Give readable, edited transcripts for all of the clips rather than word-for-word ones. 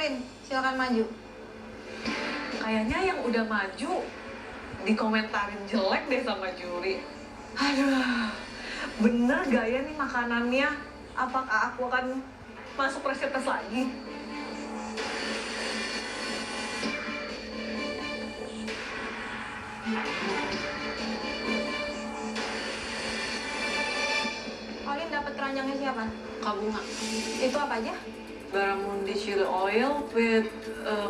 Lin, silakan maju. Kayaknya yang udah maju dikomentarin jelek deh sama juri. Aduh, bener gak ya nih makanannya? Apakah aku akan masuk pressure test lagi? Olin dapat keranjangnya siapa? Kabunga. Itu apa aja? Barramundi chili oil with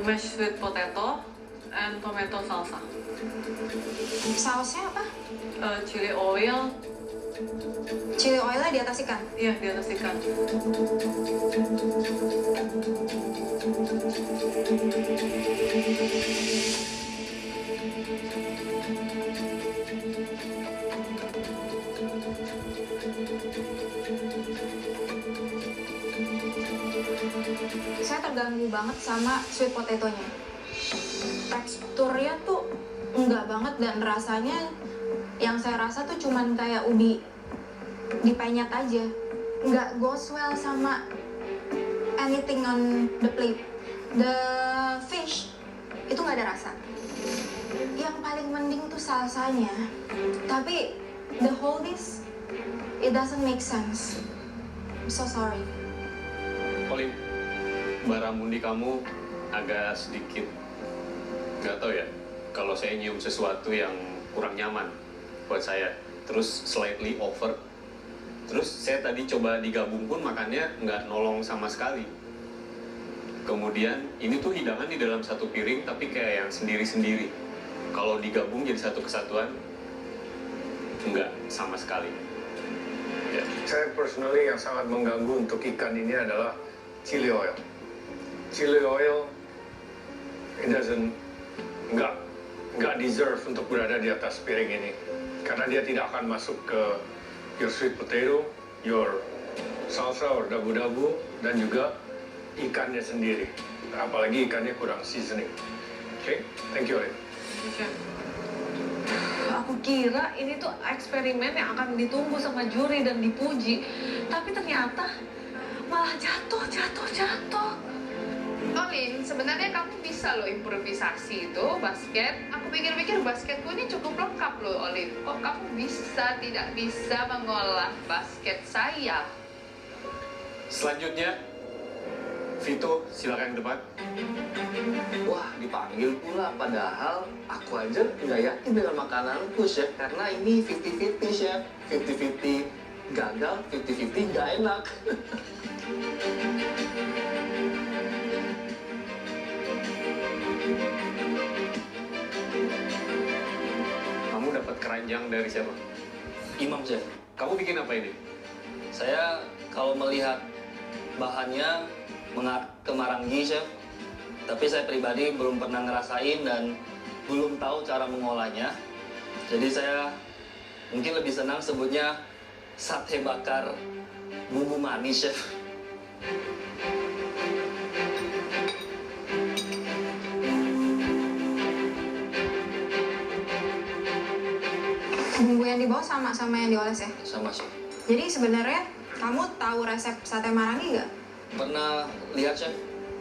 mashed sweet potato and tomato salsa. Sausnya apa? Chili oil, Chili oilnya di atas ikan. iya di atas ikan. Saya terganggu banget sama sweet potato-nya. Teksturnya tuh enggak banget dan rasanya yang saya rasa tuh cuman kayak ubi dipenyet aja. Enggak goes well sama anything on the plate. The fish itu nggak ada rasa. Yang paling mending tuh salsanya. Tapi the whole dish it doesn't make sense. I'm so sorry. Olin, Barramundi kamu agak sedikit, nggak tahu ya, kalau saya nyium sesuatu yang kurang nyaman buat saya, terus slightly over, terus saya tadi coba digabung pun makannya nggak nolong sama sekali. Kemudian ini tuh hidangan di dalam satu piring tapi kayak yang sendiri-sendiri. Kalau digabung jadi satu kesatuan, nggak sama sekali. Ya. Saya personally yang sangat mengganggu untuk ikan ini adalah chili oil. Chili oil, it doesn't, nggak deserve untuk berada di atas piring ini. Karena dia tidak akan masuk ke your sweet potato, your salsa or dabu-dabu, dan juga ikannya sendiri. Apalagi ikannya kurang seasoning. Oke, thank you, Olin. Aku kira ini tuh eksperimen yang akan ditunggu sama juri dan dipuji. Tapi ternyata malah jatuh. Olin, sebenarnya kamu bisa loh improvisasi itu basket. Aku pikir-pikir basketku ini cukup lengkap loh, Olin. Kok kamu tidak bisa mengolah basket saya? Selanjutnya, Vito, silakan ke depan. Wah, dipanggil pula. Padahal aku aja nggak yakin dengan makananku, Chef. Karena ini 50-50, Chef. 50-50 gagal, 50-50 nggak enak. Kamu dapat keranjang dari siapa? Imam, Chef. Kamu bikin apa ini? Saya kalau melihat bahannya ke Maranggi, Chef. Tapi saya pribadi belum pernah ngerasain dan belum tahu cara mengolahnya. Jadi saya mungkin lebih senang sebutnya sate bakar bumbu manis, Chef. Bumbu yang dibawa sama yang dioles ya? Sama, Chef. Jadi sebenarnya kamu tahu resep sate Marangi nggak? Pernah lihat, Chef?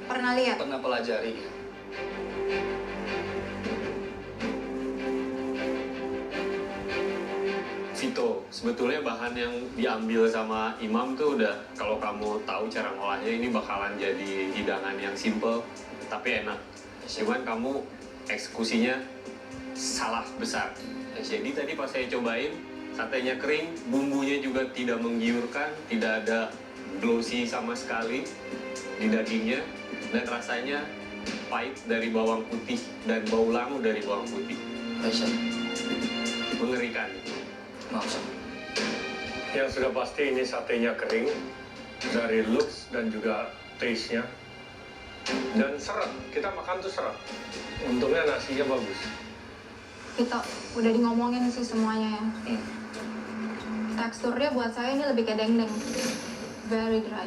Pernah lihat? Pernah pelajari. Vito, sebetulnya bahan yang diambil sama Imam tuh udah, kalau kamu tahu cara ngolahnya ini bakalan jadi hidangan yang simple tapi enak. Cuman kamu eksekusinya salah besar. Jadi tadi pas saya cobain, satenya kering, bumbunya juga tidak menggiurkan, tidak ada glossy sama sekali di dagingnya, dan rasanya pahit dari bawang putih dan bau langu dari bawang putih. Chef. Mengerikan. Maaf, Chef. Yang sudah pasti ini satenya kering dari looks dan juga taste-nya. Dan seret, kita makan tuh seret. Untungnya nasinya bagus. Vito, udah di ngomongin sih semuanya ya. Teksturnya buat saya ini lebih kayak dendeng. Very dry.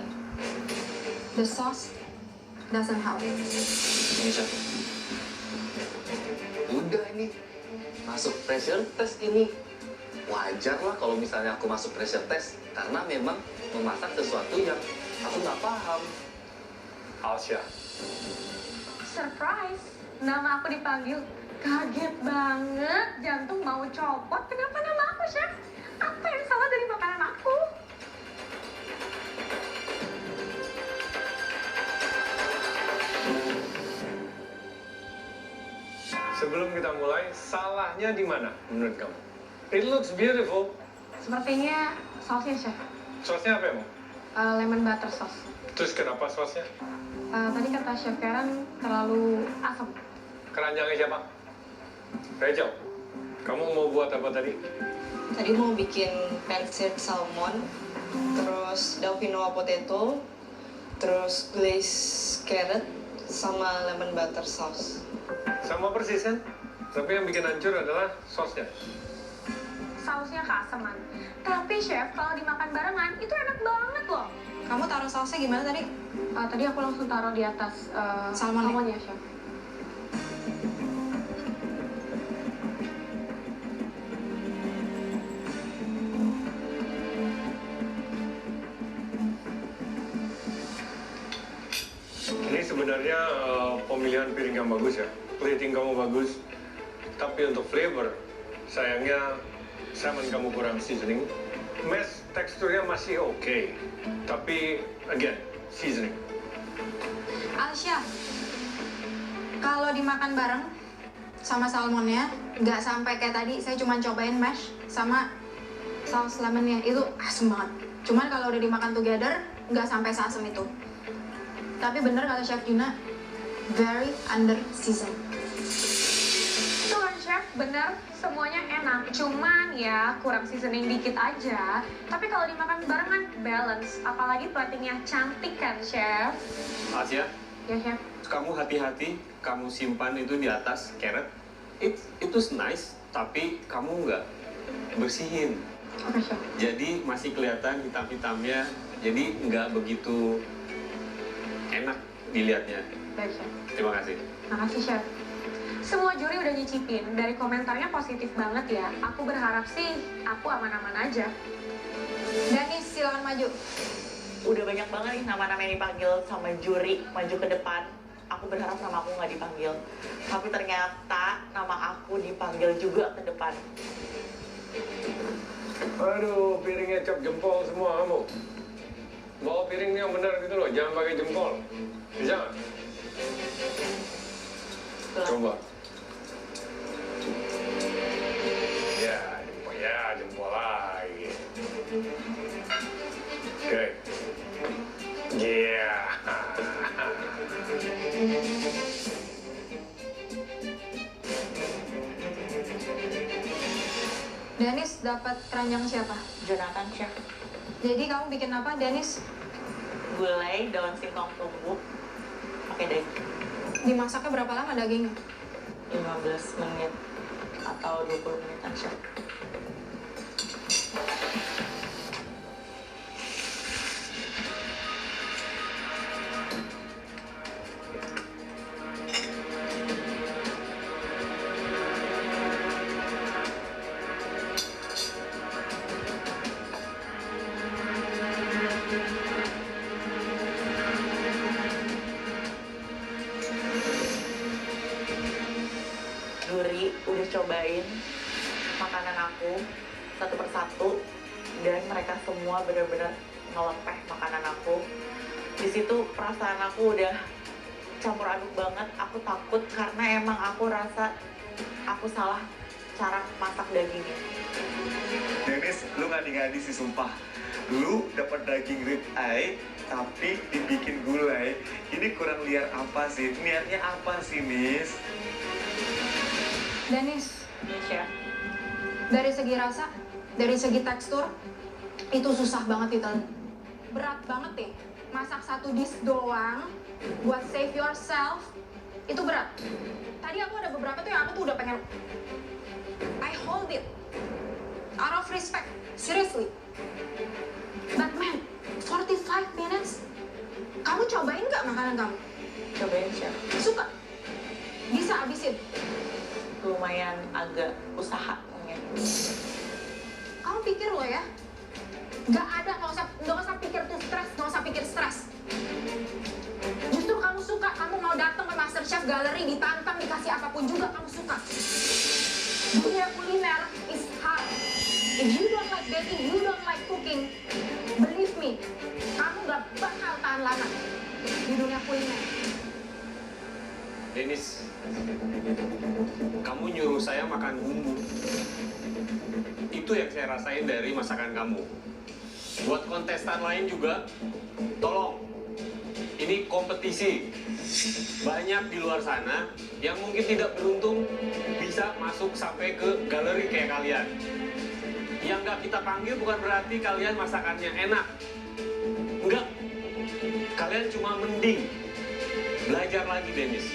The sauce doesn't help. Ini, Chef. Udah ini, masuk pressure test ini. Wajar lah kalau misalnya aku masuk pressure test, karena memang memasak sesuatu yang aku nggak paham. Alsya. Surprise, nama aku dipanggil. Kaget banget, jantung mau copot. Kenapa nama aku, Chef? Apa yang salah dari makanan aku? Sebelum kita mulai, salahnya di mana menurut kamu? It looks beautiful. Sepertinya sausnya, Chef. Sosnya apa emang? Lemon butter sauce. Terus kenapa sosnya? Tadi kata Chef Karen terlalu asam. Keranjangnya siapa? Rachel, kamu mau buat apa tadi? Tadi mau bikin pancit salmon, terus dauphinoise potato, terus glazed carrot, sama lemon butter sauce. Sama persis kan? Tapi yang bikin hancur adalah sosnya. Sausnya keasaman. Tapi Chef, kalau dimakan barengan, itu enak banget loh. Kamu taruh sausnya gimana tadi? Tadi aku langsung taruh di atas Salmon ya? salmonnya, Chef. Ini sebenarnya pemilihan piring yang bagus ya. Plating kamu bagus. Tapi untuk flavor, sayangnya salmon kamu kurang seasoning. Mash teksturnya masih oke. Tapi, again, seasoning. Alsya, kalau dimakan bareng sama salmonnya, nggak sampai kayak tadi, saya cuma cobain mash sama saus lemonnya, itu asem banget. Cuman kalau udah dimakan together, nggak sampai seasem itu. Tapi bener kata Chef Juna, very under season. Tuh kan Chef, bener, semuanya enak. Cuman ya kurang seasoning dikit aja. Tapi kalau dimakan barengan, balance. Apalagi platingnya cantik kan Chef? Asya, Ya Chef. kamu hati-hati, kamu simpan itu di atas carrot. Itu nice, tapi kamu nggak bersihin. Oke Chef. Jadi masih kelihatan hitam-hitamnya, jadi nggak begitu enak dilihatnya. Baik Chef. Terima kasih. Makasih Chef. Semua juri udah nyicipin, dari komentarnya positif banget ya. Aku berharap sih aku aman-aman aja. Danis, silakan maju. Udah banyak banget nih nama-nama yang dipanggil sama juri maju ke depan. Aku berharap nama aku nggak dipanggil. Tapi ternyata nama aku dipanggil juga ke depan. Aduh, piringnya cap jempol semua kamu. Bawa piringnya yang benar gitu loh, jangan pakai jempol. Bisa nggak? Coba. Ya, jempol lagi. Oke. Yeah. Danis dapat keranjang siapa? Jonathan Chef. Jadi kamu bikin apa, Danis? Gulai, daun singkong tumbuk, pakai daging. Dimasaknya berapa lama dagingnya? 15 menit atau 20 menitan Chef. Juri udah cobain makanan aku satu persatu dan mereka semua benar-benar ngelepeh makanan aku. Di situ perasaan aku udah campur aduk banget. Aku takut karena emang aku rasa aku salah cara masak dagingnya. Dennis, lu ngadi-ngadi sih sumpah. Lu dapat daging rib eye tapi dibikin gulai. Ini kurang liar apa sih? Niatnya apa sih, Miss? Danis, Ini Chef. dari segi rasa, dari segi tekstur, itu susah banget ditelan. Berat banget deh. Masak satu dish doang, buat save yourself, itu berat. Tadi aku ada beberapa tuh yang aku tuh udah pengen, I hold it, out of respect, seriously. But man, 45 minutes, kamu cobain nggak makanan kamu? Cobain Chef. Suka? Bisa habisin? Lumayan agak usaha mungkin. Kamu pikir lo ya, nggak usah pikir tuh stres, nggak usah pikir stres. Justru chef galeri, ditantang, dikasih apapun juga kamu suka. Dunia kuliner is hard. If you don't like baking, you don't like cooking, believe me, kamu gak bakal tahan lama di dunia kuliner. Dennis, kamu nyuruh saya makan bumbu. Itu yang saya rasain dari masakan kamu. Buat kontestan lain juga, tolong. Ini kompetisi. Banyak di luar sana yang mungkin tidak beruntung bisa masuk sampai ke galeri kayak kalian. Yang nggak kita panggil bukan berarti kalian masakannya enak. Enggak. Kalian cuma mending. Belajar lagi, Dennis.